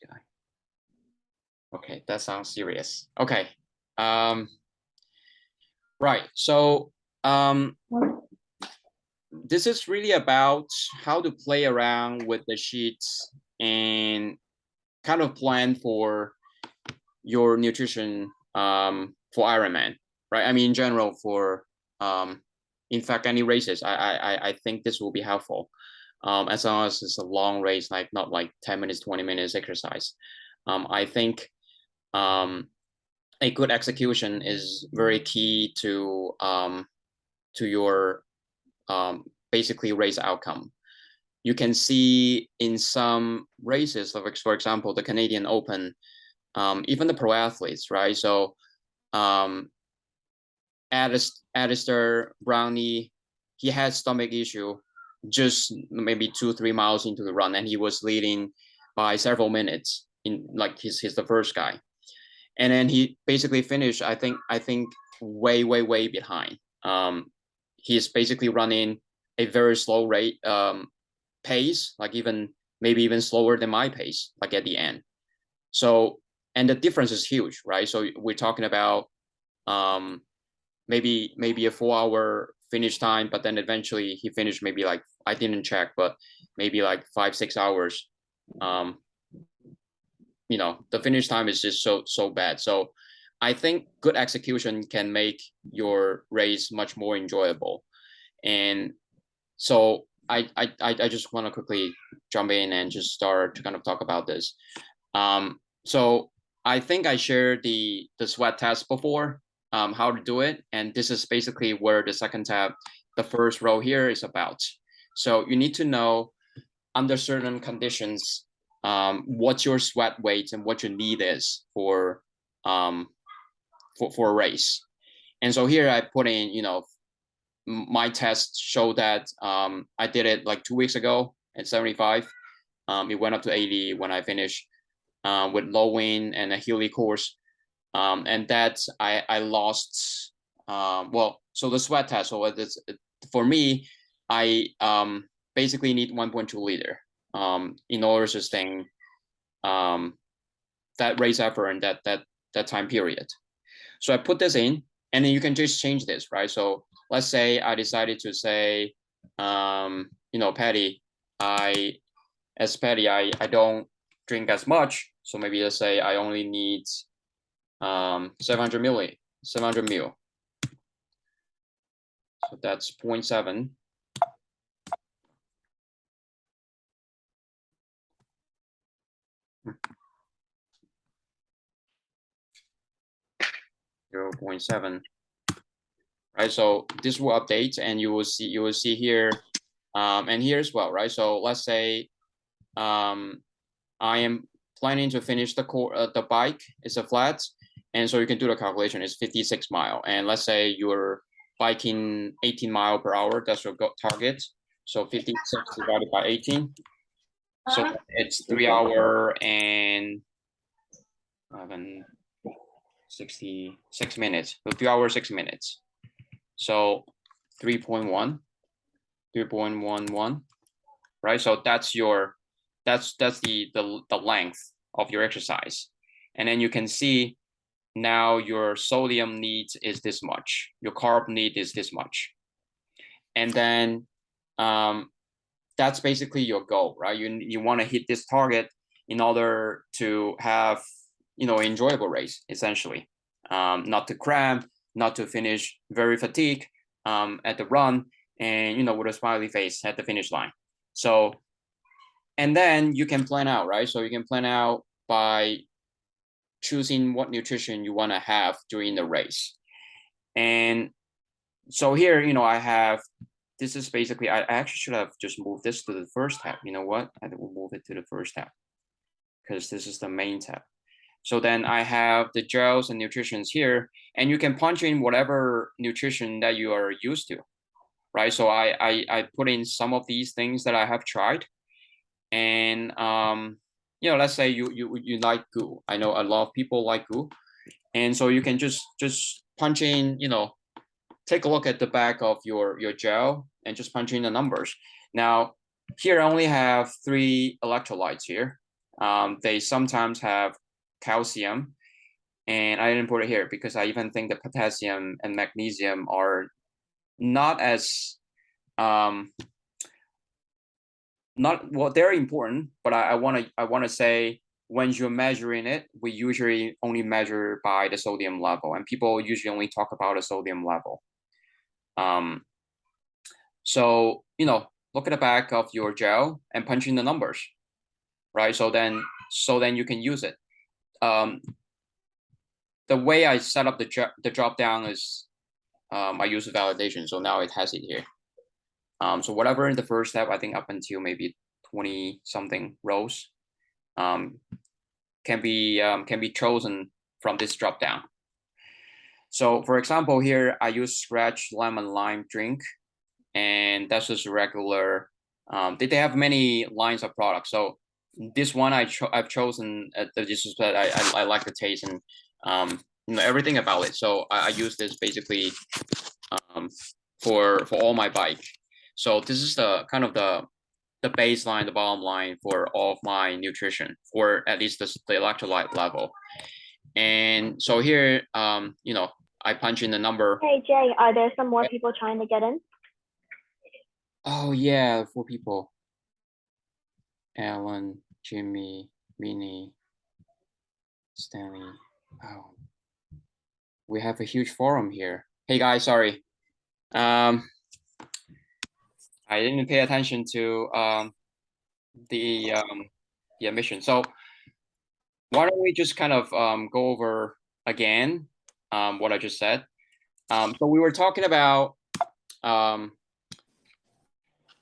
guy. Okay, that sounds serious. Okay. Right. So this is really about how to play around with the sheets and kind of plan for your nutrition for Ironman, right? I mean, in general, for in fact, any races, I think this will be helpful. As long as it's a long race, like not like 10 minutes, 20 minutes exercise. I think a good execution is very key to your basically race outcome. You can see in some races, like for example, the Canadian Open, even the pro athletes, right? So Alistair Brownie, he had stomach issue just maybe 2-3 miles into the run, and he was leading by several minutes in like he's the first guy. And then he basically finished, I think way behind. He's basically running a very slow rate pace, like maybe even slower than my pace, like at the end. So, and the difference is huge, right? So we're talking about maybe a 4-hour finish time, but then eventually he finished maybe like, I didn't check, but maybe like 5-6 hours. You know, the finish time is just so bad. So I think good execution can make your race much more enjoyable. And so I just want to quickly jump in and just start to kind of talk about this. So I think I shared the sweat test before, how to do it. And this is basically where the second tab, the first row here, is about. So you need to know under certain conditions, what your sweat weight and what your need is for a race. And so here I put in, you know, my tests show that I did it like 2 weeks ago at 75. It went up to 80 when I finished with low wind and a Healy course. And that I lost, well, so the sweat test, so it's, for me, I basically need 1.2 liter in order to sustain that race effort and that time period. So I put this in, and then you can just change this, right? So let's say I decided to say, you know, Patty, I don't drink as much. So maybe let's say I only need 700 ml. So that's 0.7. 0.7, right? So this will update, and you will see here, and here as well, right? So let's say I am planning to finish the bike. It's a flat, and so you can do the calculation. It's 56 mile, and let's say you're biking 18 mile per hour. That's your target. So 56 divided by 18. So it's 3 hour and 66 minutes. So 3 hours 6 minutes. So 3.11, right? So that's the length of your exercise. And then you can see now your sodium needs is this much, your carb need is this much. And then that's basically your goal, right? You want to hit this target in order to have, you know, enjoyable race, essentially. Not to cramp, not to finish very fatigued at the run, and, you know, with a smiley face at the finish line. So, and then you can plan out, right? So you can plan out by choosing what nutrition you want to have during the race. And so here, you know, I have, this is basically, I actually should have just moved this to the first tab. You know what? I will move it to the first tab because this is the main tab. So then I have the gels and nutritions here, and you can punch in whatever nutrition that you are used to, right? So I put in some of these things that I have tried, and you know, let's say you like goo. I know a lot of people like goo, and so you can just punch in, you know, take a look at the back of your gel and just punch in the numbers. Now here I only have 3 electrolytes here. They sometimes have calcium, and I didn't put it here because I even think that potassium and magnesium are not as not well, they're important, but I want to say when you're measuring it, we usually only measure by the sodium level, and people usually only talk about the sodium level. So look at the back of your gel and punch in the numbers, right? So then you can use it. The way I set up the drop down is I use validation, so now it has it here. So whatever in the first step, I think up until maybe 20 something rows can be chosen from this drop down. So for example, here I use Scratch lemon lime drink, and that's just regular. They have many lines of products. So this one I've chosen just that I like the taste and everything about it. So I use this basically for all my bike. So this is the kind of the baseline, the bottom line for all of my nutrition, or at least the electrolyte level. And so here, I punch in the number. Hey Jay, are there some more people trying to get in? Oh yeah, 4 people. Alan, Jimmy, Minnie, Stanley. Oh, we have a huge forum here. Hey guys, sorry. I didn't pay attention to the admission. So why don't we just kind of go over again what I just said. So we were talking about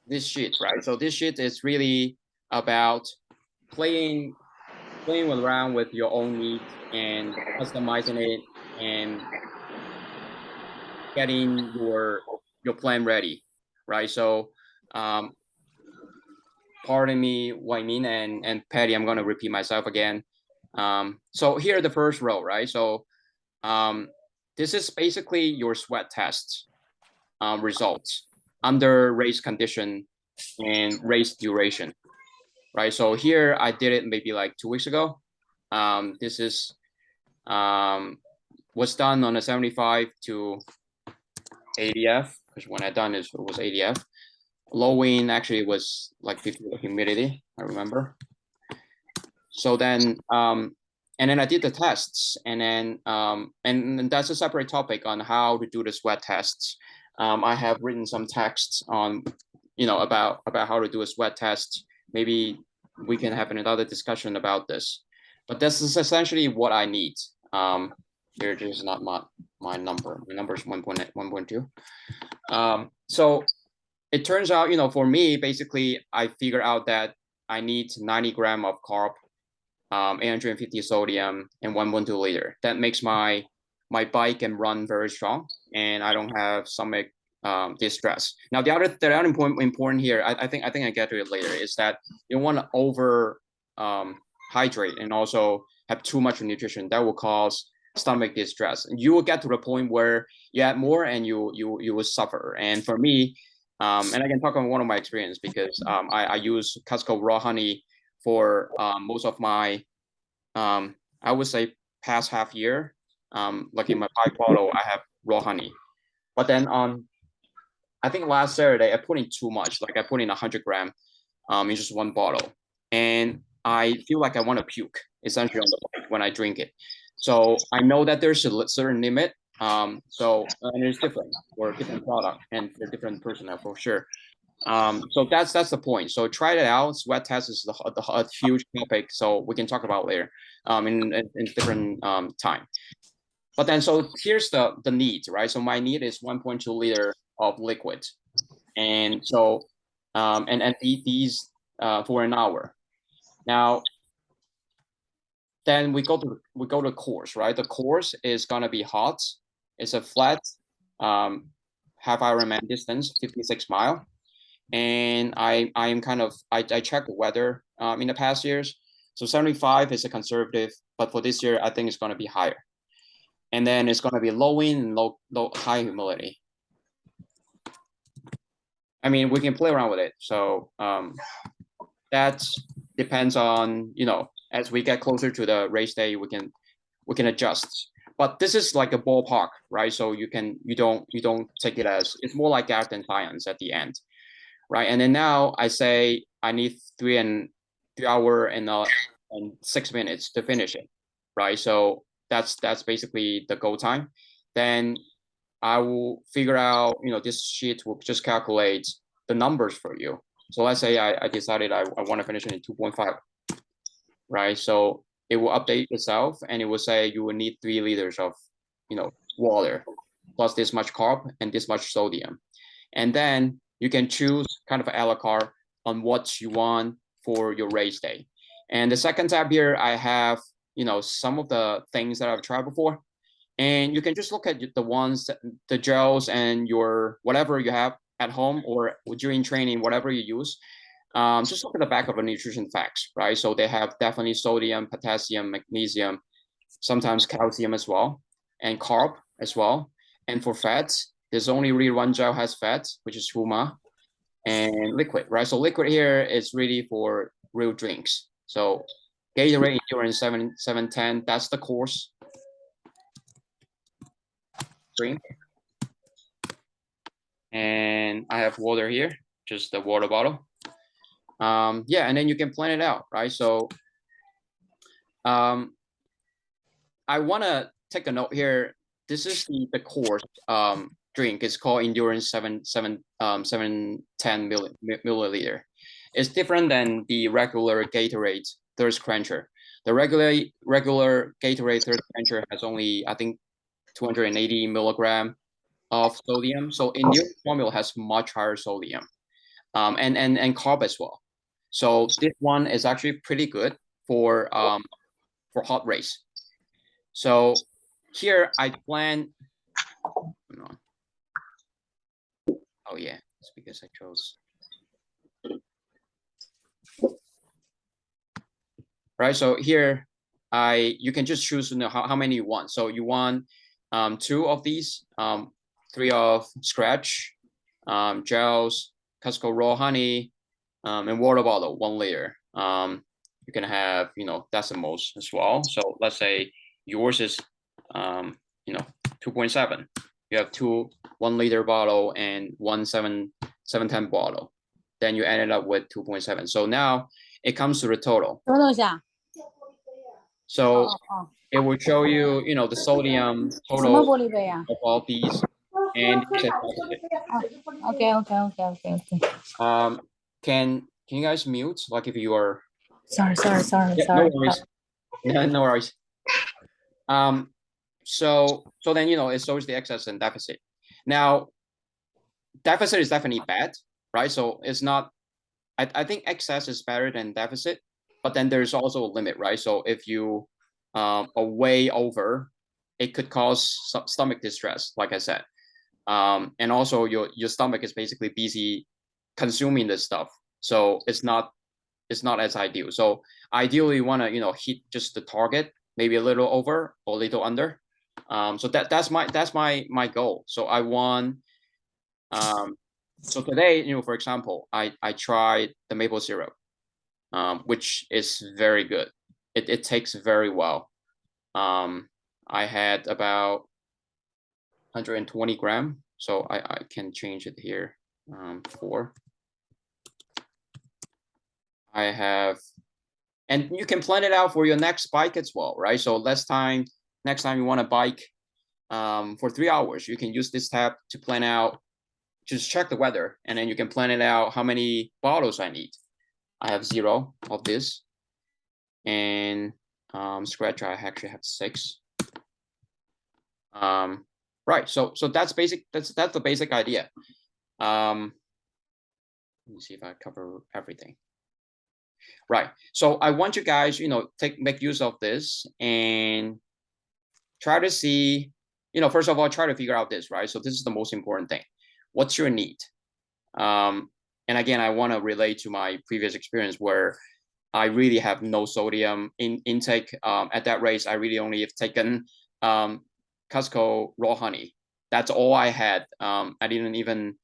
this sheet, right? So this sheet is really about playing around with your own needs and customizing it and getting your plan ready, right? So pardon me, Wai Min and Patty, I'm going to repeat myself again. So here the first row, right? So this is basically your sweat test results under race condition and race duration, right? So here I did it maybe like 2 weeks ago. This is was done on a 75 to ADF, because when I done it was ADF. Low wind actually was like 50 humidity, I remember. So then and then I did the tests, and then and that's a separate topic on how to do the sweat tests. I have written some texts on about how to do a sweat test. Maybe we can have another discussion about this, but this is essentially what I need. Here is not my number. My number is 1.2. So it turns out, for me, basically, I figure out that I need 90 grams of carb, 850 sodium, and 1.2 liter. That makes my bike and run very strong, and I don't have stomach distress. Now, the other important here, I think I get to it later, is that you don't want to over hydrate and also have too much nutrition. That will cause stomach distress. And you will get to the point where you add more and you will suffer. And for me, and I can talk on one of my experience because I use Costco raw honey for most of my, I would say past half year. Like in my bike bottle, I have raw honey. But then I think last Saturday, I put in too much. Like I put in 100 grams in just one bottle. And I feel like I want to puke, essentially, on the bike when I drink it. So I know that there's a certain limit. And it's different for a different product and for different personnel for sure. So that's the point. So try it out. Sweat test is a huge topic, so we can talk about later in different time. But then, so here's the need, right? So my need is 1.2 liter of liquid, and so and eat these for an hour. Now, then we go to course, right? The course is gonna be hot. It's a flat half Ironman distance, 56 mile. And I check the weather in the past years. So 75 is a conservative, but for this year, I think it's going to be higher. And then it's going to be low wind and low high humidity. I mean, we can play around with it. So that depends on as we get closer to the race day, we can adjust. But this is like a ballpark, right? So you don't take it as, it's more like art and science at the end, right? And then now I say I need 3 hours and 6 minutes to finish it, right? So that's basically the go time. Then I will figure out, this sheet will just calculate the numbers for you. So let's say I decided I want to finish it in 2.5, right? So it will update itself and it will say you will need 3 liters of, water plus this much carb and this much sodium. And then you can choose kind of a la carte on what you want for your race day. And the second tab here, I have, some of the things that I've tried before. And you can just look at the ones, the gels and your whatever you have at home or during training, whatever you use. Just look at the back of the nutrition facts, right? So they have definitely sodium, potassium, magnesium, sometimes calcium as well, and carb as well. And for fats, there's only really one gel has fat, which is Huma, and liquid, right? So liquid here is really for real drinks. So Gatorade Endurance 710, that's the course drink. And I have water here, just the water bottle. Yeah, and then you can plan it out, right? So I want to take a note here. This is the course drink. It's called Endurance 710 milliliter. It's different than the regular Gatorade Thirst Quencher. The regular Gatorade Thirst Quencher has only, I think, 280 milligram of sodium. So Endurance formula has much higher sodium, and carb as well. So this one is actually pretty good for hot race. So here I plan. Oh yeah, it's because I chose. Right. So here you can just choose how many you want. So you want 2 of these, 3 of scratch, gels, Costco raw honey, and water bottle 1 liter. You can have decimals as well. So let's say yours is 2.7. You have 2 1 liter bottle and 710 bottle. Then you ended up with 2.7. So now it comes to the total. So it will show you, the sodium total of all these, and Okay. can you guys mute, like if you are? Sorry. No worries. No worries. So then it shows the excess and deficit. Now, deficit is definitely bad, right? So it's not. I think excess is better than deficit, but then there's also a limit, right? So if you are way over, it could cause stomach distress, like I said, and also your stomach is basically busy consuming this stuff, so it's not as ideal. So ideally, you want to hit just the target, maybe a little over or a little under. So that's my goal. So I want. So today, for example, I tried the maple syrup, which is very good. It takes very well. I had about 120 gram, so I can change it here. 4. I have, and you can plan it out for your next bike as well, right? So next time you want to bike for 3 hours, you can use this tab to plan out. Just check the weather, and then you can plan it out how many bottles I need. I have 0 of this, and scratch I actually have 6. Right. So that's basic. That's the basic idea. Let me see if I cover everything. Right. So I want you guys, make use of this and try to see, first of all, try to figure out this, right? So this is the most important thing. What's your need? And again, I want to relate to my previous experience where I really have no sodium intake. At that race, I really only have taken Costco raw honey. That's all I had. I didn't even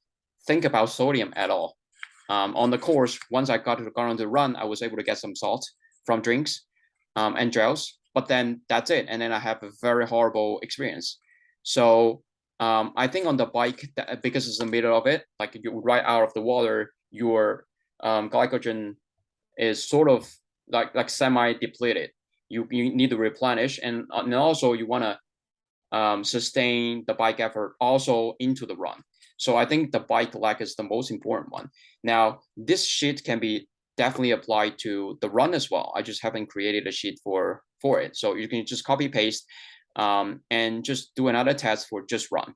think about sodium at all. On the course, once I got on the run, I was able to get some salt from drinks. and gels, but then that's it. And then I have a very horrible experience. So I think on the bike, because it's the middle of it, like you right out of the water, your glycogen is sort of like semi-depleted. You need to replenish, and also you want to sustain the bike effort also into the run. So I think the bike leg is the most important one. Now, this sheet can be definitely applied to the run as well. I just haven't created a sheet for it. So you can just copy paste and just do another test for just run.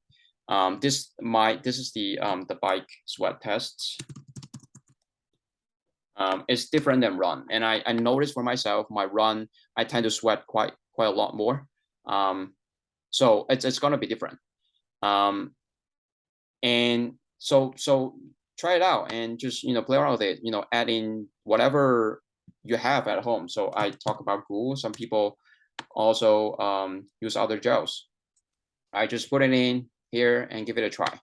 This is the bike sweat test. It's different than run, and I noticed for myself, my run, I tend to sweat quite a lot more. So it's gonna be different. And so try it out and just play around with it. Add in whatever you have at home. So I talk about glue. Some people also use other gels. I just put it in here and give it a try.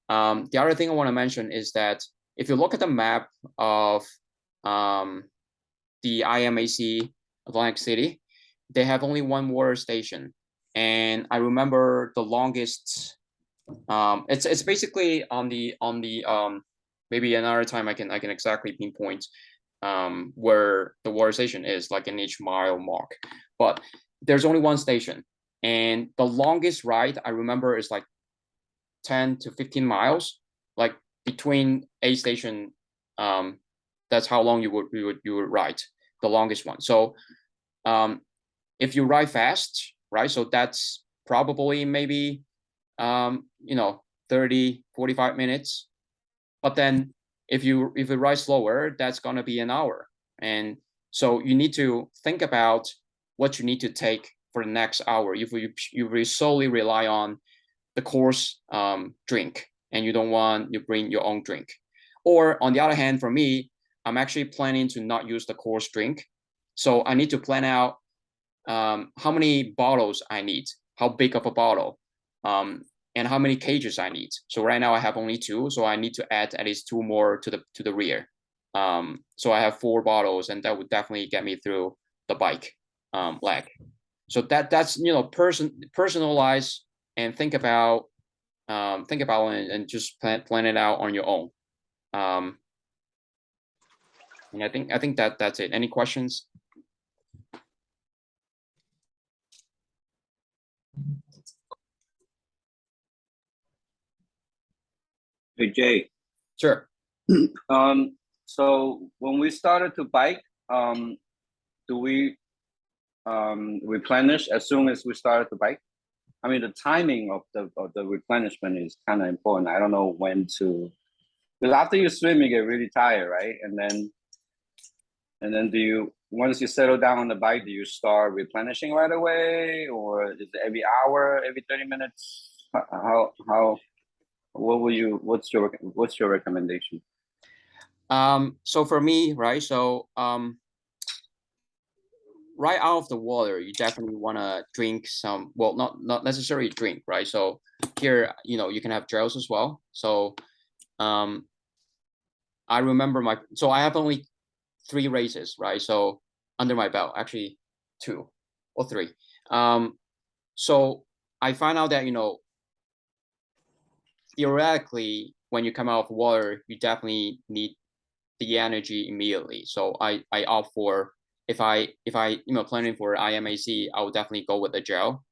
The other thing I want to mention is that if you look at the map of the IMAC Atlantic City, they have only one water station. And I remember the longest, it's basically on the maybe another time I can exactly pinpoint where the water station is, like in each mile mark. But there's only one station. And the longest ride I remember is like 10 to 15 miles, like between a station. That's how long you would ride, the longest one. So if you ride fast, right? So that's probably maybe 30, 45 minutes. But then if you ride slower, that's gonna be an hour. And so you need to think about what you need to take for the next hour. If you solely rely on the course drink, and you don't want you bring your own drink. Or on the other hand, for me, I'm actually planning to not use the course drink. So I need to plan out how many bottles I need, how big of a bottle, and how many cages I need. So right now I have only 2, so I need to add at least 2 more to the rear. So I have 4 bottles, and that would definitely get me through the bike leg. So that's personalize and think about and just plan it out on your own. And I think that's it. Any questions? Hey Jay. Sure. So when we started to bike, do we replenish as soon as we started to bike? I mean, the timing of the replenishment is kind of important. I don't know when to, because after you swim, you get really tired, right? And then do you, once you settle down on the bike, do you start replenishing right away, or is it every hour, every 30 minutes? What's your recommendation? So for me, right? So right out of the water, you definitely want to drink some, well, not necessarily drink, right? So here, you can have gels as well. So I remember so I have only 3 races, right? So under my belt, actually 2 or 3. So I find out that, theoretically, when you come out of water, you definitely need the energy immediately. So I opt for, if I planning for IMAC, I will definitely go with the gel.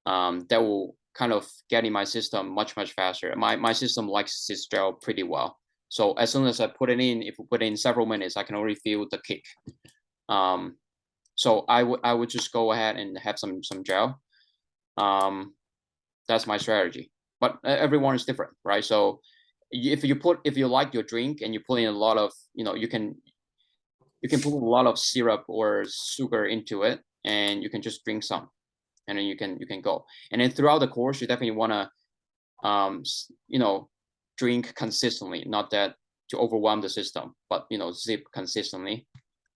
That will kind of get in my system much faster. My system likes this gel pretty well. So as soon as I put it in, if we put it in several minutes, I can already feel the kick. So I would just go ahead and have some gel. That's my strategy. But everyone is different, right? So if you like your drink and you put in a lot of, you can put a lot of syrup or sugar into it, and you can just drink some, and then you can go. And then throughout the course, you definitely want to drink consistently, not that to overwhelm the system, but zip consistently.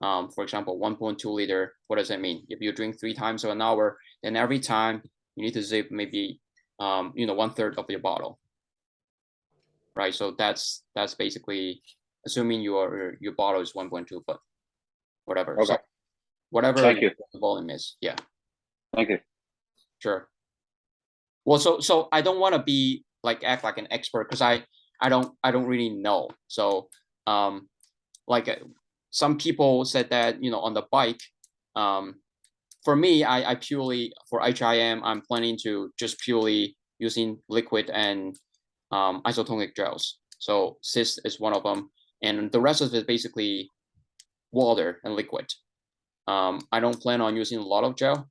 For example, 1.2 liter, what does that mean? If you drink 3 times an hour, then every time you need to zip maybe 1/3 of your bottle, right? So that's basically assuming your bottle is 1.2, but whatever. Okay. So whatever Thank you. the volume is. Yeah, Thank you. sure. Well, so I don't want to be like act like an expert because I don't really know. So like some people said that, you know, on the bike, for me, I purely for HIM, I'm planning to just purely using liquid and isotonic gels. So cyst is one of them, and the rest of it is basically water and liquid. I don't plan on using a lot of gel,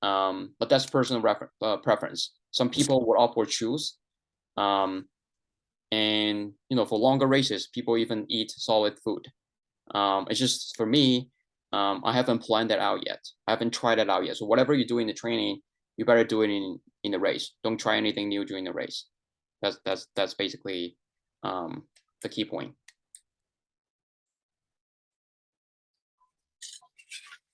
but that's personal preference. Some people would opt for chews, and you know, for longer races, people even eat solid food. It's just for me, I haven't planned that out yet. I haven't tried that out yet. So whatever you do in the training, you better do it in the race. Don't try anything new during the race. That's basically the key point.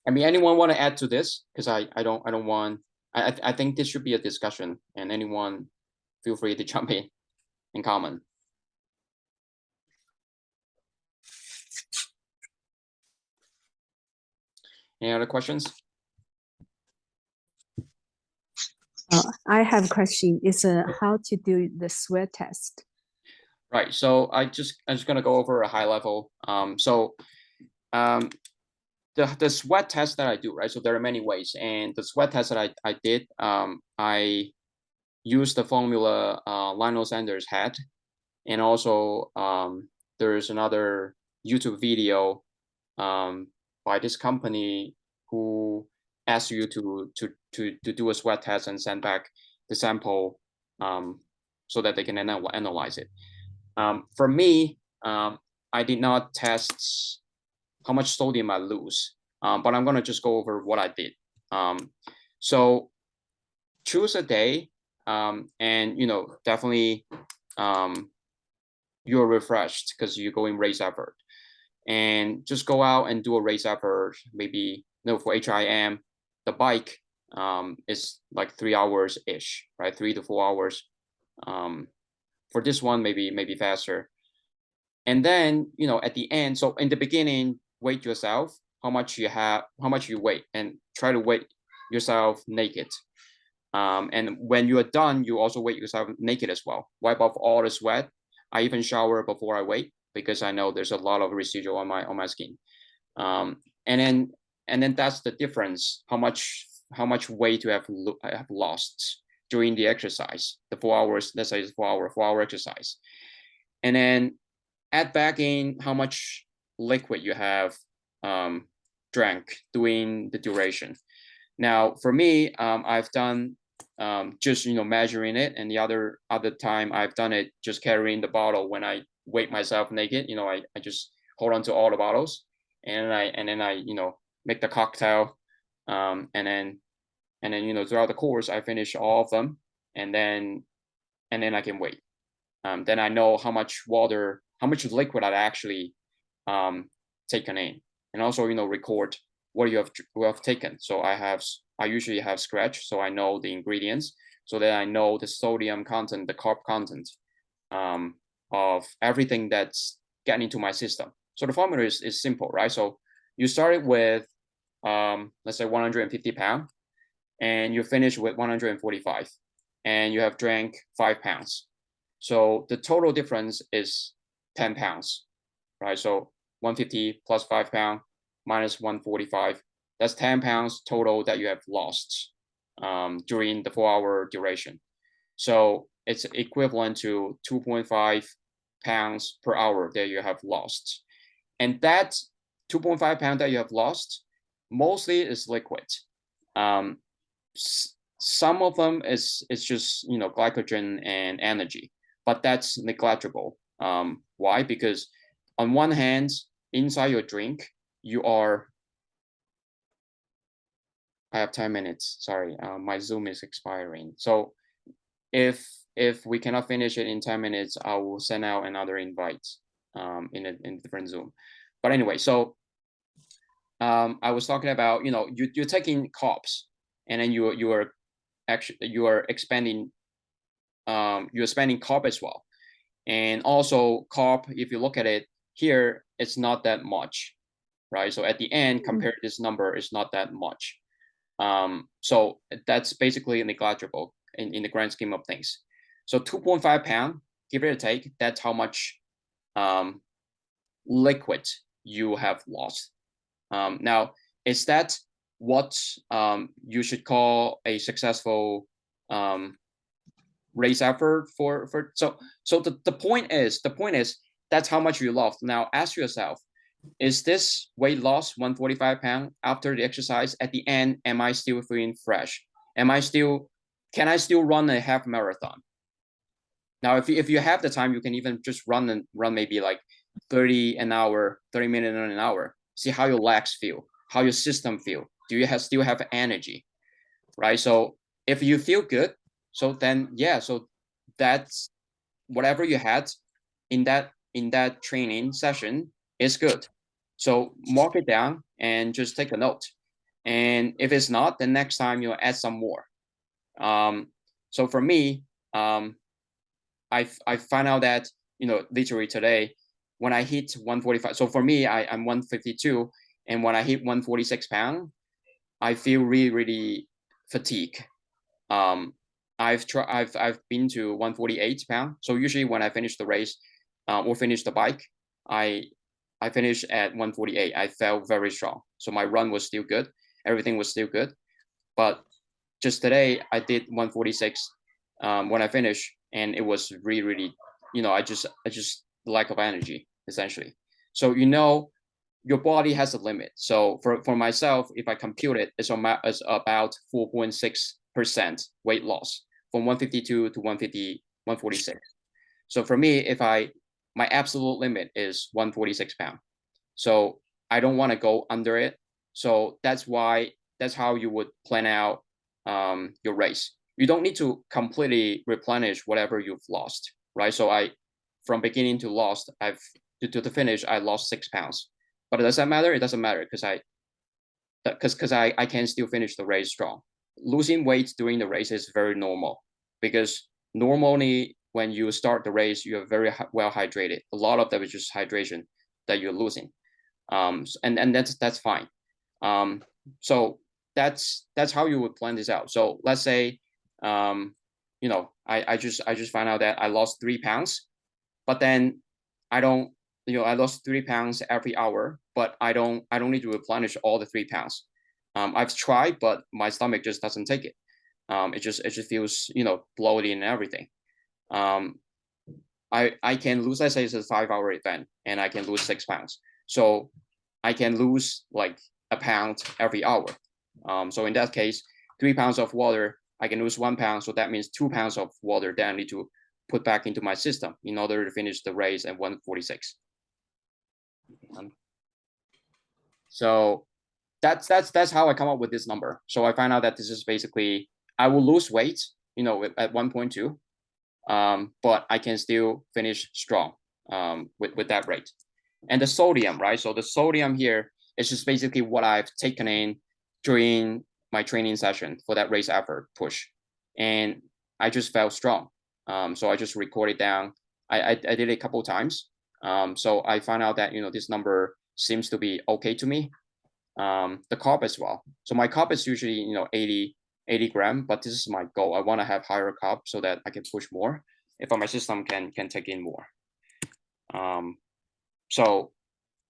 I mean, anyone want to add to this? Because I don't want. I think this should be a discussion, and anyone feel free to jump in comment. Any other questions? I have a question. Is how to do the sweat test? Right. So I'm just gonna go over a high level. The sweat test that I do, right? So there are many ways, and the sweat test that I did, I used the formula Lionel Sanders had, and also there's another YouTube video by this company who asks you to do a sweat test and send back the sample so that they can analyze it. For me, I did not test how much sodium I lose, but I'm gonna just go over what I did. So choose a day, and you know, definitely you're refreshed because you're going race effort, and just go out and do a race effort. Maybe, you know, for HIM, the bike is like 3 hours ish, right? 3 to 4 hours. For this one, maybe faster. And then, you know, at the end, so in the beginning, weight yourself how much you weigh, and try to weigh yourself naked. And when you are done, you also weigh yourself naked as well. Wipe off all the sweat. I even shower before I weigh because I know there's a lot of residual on my skin. And then that's the difference. How much weight you have lost during the exercise, the 4 hours. Let's say it's 4 hour exercise, and then add back in how much liquid you have drank during the duration. Now, for me, I've done just, you know, measuring it, and the other time I've done it just carrying the bottle when I weigh myself naked. You know, I just hold on to all the bottles, and then I you know, make the cocktail, and then you know, throughout the course I finish all of them, and then I can wait. Then I know how much water, how much liquid I actually taken in, and also, you know, record what you have taken. So I usually have scratch, so I know the ingredients, so that I know the sodium content, the carb content of everything that's getting into my system. So the formula is simple, right? So you started with let's say 150 pounds, and you finish with 145, and you have drank 5 pounds. So the total difference is 10 pounds, right? So 150 plus 5 pounds minus 145, that's 10 pounds total that you have lost during the 4 hour duration. So it's equivalent to 2.5 pounds per hour that you have lost. And that 2.5 pounds that you have lost mostly is liquid. Some of them is just, you know, glycogen and energy, but that's negligible. Why? Because on one hand, inside your drink, you are. I have 10 minutes. Sorry, my Zoom is expiring. So if we cannot finish it in 10 minutes, I will send out another invite in a different Zoom. But anyway, so I was talking about, you know, you're taking carbs, and then you are expanding, you're spending carb as well. And also carb, if you look at it here, it's not that much. right? So at the end, compared this number is not that much. So that's basically negligible in the grand scheme of things. So 2.5 pound, give it a take, that's how much liquid you have lost. Now, is that what you should call a successful race effort for so the point is that's how much you lost. Now ask yourself, is this weight loss 145 pounds after the exercise? At the end, am I still feeling fresh? Can I still run a half marathon? Now if you have the time, you can even just run maybe like 30 minutes an hour. See how your legs feel, how your system feel. Do you still have energy, right? So if you feel good, so then yeah, so that's whatever you had in that training session is good. So mark it down and just take a note. And if it's not, then next time you'll add some more. So for me, I found out that, literally today, when I hit 145, so for me, I'm 152, and when I hit 146 pounds, I feel really, really fatigued. I've been to 148 pounds. So usually when I finish the race or finish the bike, I finish at 148. I felt very strong. So my run was still good. Everything was still good. But just today I did 146 when I finished, and it was really, really, I just lack of energy essentially. So your body has a limit. So for myself, if I compute it, it's about 4.6% weight loss from 152 to 146. So for me, my absolute limit is 146 pounds. So I don't want to go under it. So that's how you would plan out your race. You don't need to completely replenish whatever you've lost, right? So from beginning to to the finish, I lost 6 pounds. But does that matter? It doesn't matter because I can still finish the race strong. Losing weight during the race is very normal, because normally when you start the race, you're very well hydrated. A lot of that is just hydration that you're losing, and that's fine. So that's how you would plan this out. So let's say, I just found out that I lost 3 pounds, but then I don't. I lost 3 pounds every hour, but I don't need to replenish all the 3 pounds. I've tried, but my stomach just doesn't take it. It just feels, bloated and everything. I can lose, let's say it's a 5-hour event, and I can lose 6 pounds. So I can lose like a pound every hour. So in that case, 3 pounds of water, I can lose 1 pound. So that means 2 pounds of water that I need to put back into my system in order to finish the race at 146. So that's how I come up with this number. So I find out that this is basically, I will lose weight, at 1.2, but I can still finish strong with that rate. And the sodium, right? So the sodium here is just basically what I've taken in during my training session for that race effort push, and I just felt strong. So I just recorded down. I did it a couple of times. So I found out that this number seems to be okay to me. The carb as well. So my carb is usually 80 grams, but this is my goal. I want to have higher carb so that I can push more if my system can take in more. So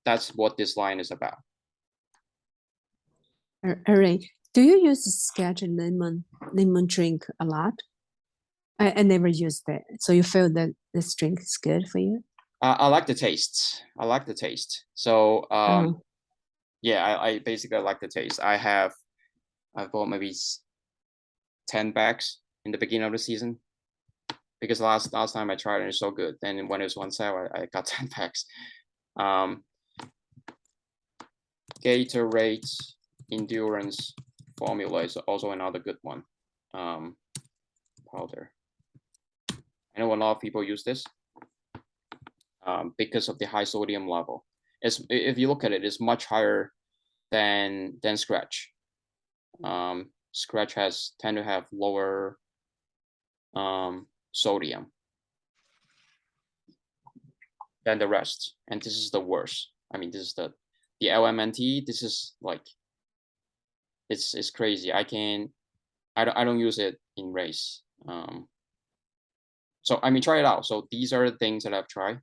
that's what this line is about. All right. Do you use scheduled lemon drink a lot? I never used that. So you feel that this drink is good for you? I like the taste. So yeah, I basically like the taste. I bought maybe 10 bags in the beginning of the season, because last time I tried it, it's so good. Then when it was on sale, I got 10 packs. Gatorade Endurance Formula is also another good one. Powder. I know a lot of people use this because of the high sodium level. If you look at it, it's much higher than Scratch. Scratch tend to have lower sodium than the rest, and this is the worst. I mean, this is the the LMNT, this is like, it's crazy. I don't use it in race. So I mean, try it out. So these are the things that I've tried.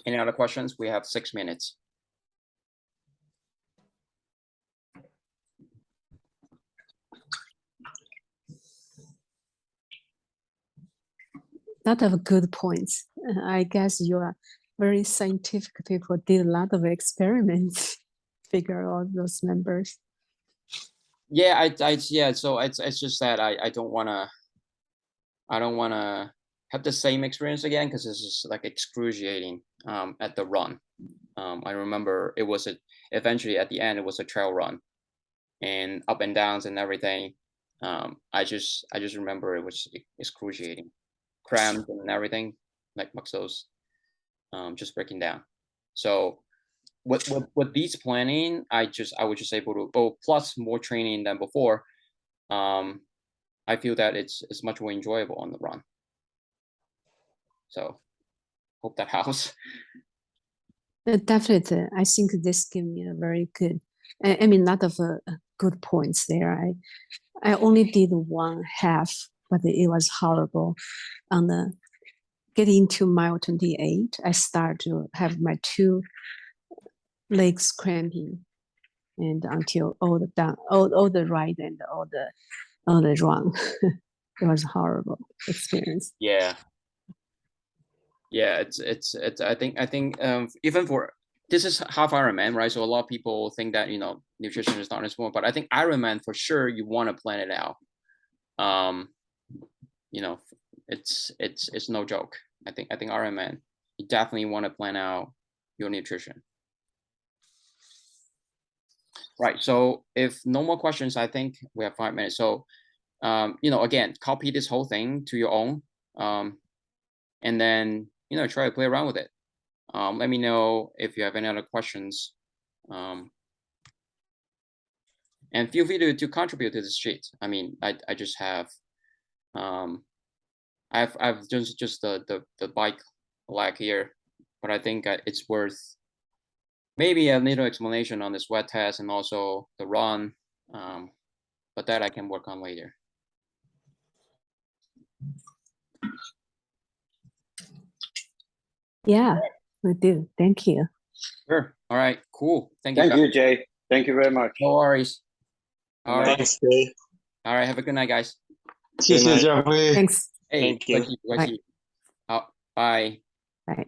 Any other questions? We have 6 minutes. Lot of good points. I guess you are very scientific people, did a lot of experiments, figure out those numbers. Yeah, yeah. So it's just that I don't wanna have the same experience again, because this is like excruciating at the run. I remember it was eventually at the end it was a trail run, and up and downs and everything. I just remember it was excruciating, cramps and everything, like muscles, just breaking down. So with these planning, I was just able to go, plus more training than before. I feel that it's much more enjoyable on the run. So hope that helps. Definitely, I think this gave me a very good, I mean, lot of good points there. I only did one half, but it was horrible. On the getting to mile 28, I start to have my 2 legs cramping, and until all the ride and all the run. It was a horrible experience. Yeah. Yeah, it's I think even for, this is half Ironman, right? So a lot of people think that, nutrition is not as important, but I think Ironman for sure you want to plan it out. It's no joke. I think Ironman, you definitely want to plan out your nutrition. Right. So if no more questions, I think we have 5 minutes. So again, copy this whole thing to your own, and then try to play around with it. Let me know if you have any other questions, and feel free to contribute to this sheet. I mean, I just have I've just the bike lag here, but I think it's worth maybe a little explanation on the sweat test and also the run, but that I can work on later. Yeah, we do. Thank you. Sure. All right. Cool. Thank you. Thank you, Jay. Thank you very much. No worries. All right. Thanks, Jay. All right. Have a good night, guys. 谢谢 Jeffrey。 Thanks. Hey, Thank you. 客气。好，bye。Bye.